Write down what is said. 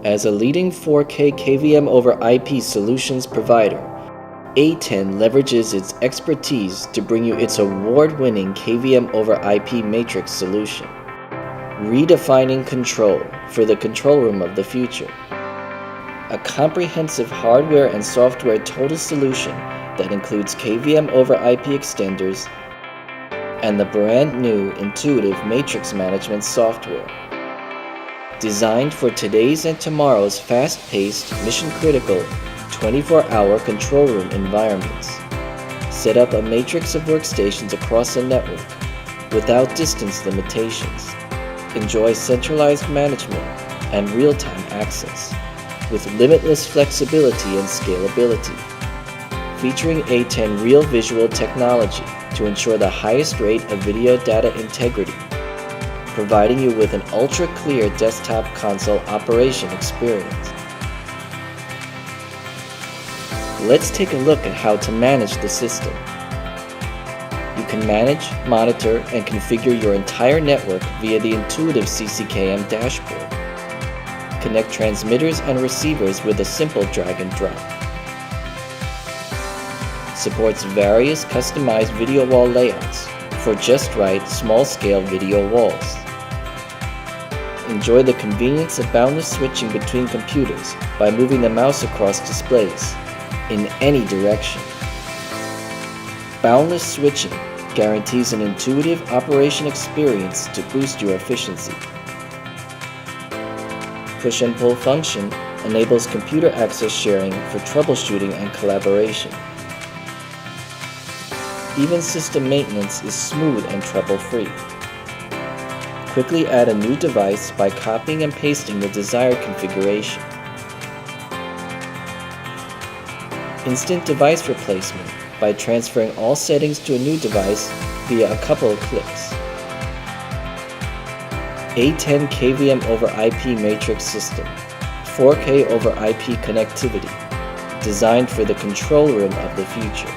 As a leading 4K KVM over IP solutions provider, ATEN leverages its expertise to bring you its award-winning KVM over IP matrix solution, redefining control for the control room of the future. A comprehensive hardware and software total solution that includes KVM over IP extenders and the brand new intuitive matrix management software. Designed for today's and tomorrow's fast-paced, mission-critical, 24-hour control room environments. Set up a matrix of workstations across the network without distance limitations. Enjoy centralized management and real-time access with limitless flexibility and scalability. Featuring ATEN Real Visual technology to ensure the highest rate of video data integrity, providing you with an ultra-clear desktop console operation experience. Let's take a look at how to manage the system. You can manage, monitor, and configure your entire network via the intuitive CCKM dashboard. Connect transmitters and receivers with a simple drag and drop. Supports various customized video wall layouts for just right small-scale video walls. Enjoy the convenience of boundless switching between computers by moving the mouse across displays in any direction. Boundless switching guarantees an intuitive operation experience to boost your efficiency. Push and pull function enables computer access sharing for troubleshooting and collaboration. Even system maintenance is smooth and trouble-free. Quickly add a new device by copying and pasting the desired configuration. Instant device replacement by transferring all settings to a new device via a couple of clicks. ATEN KVM over IP matrix system, 4K over IP connectivity, designed for the control room of the future.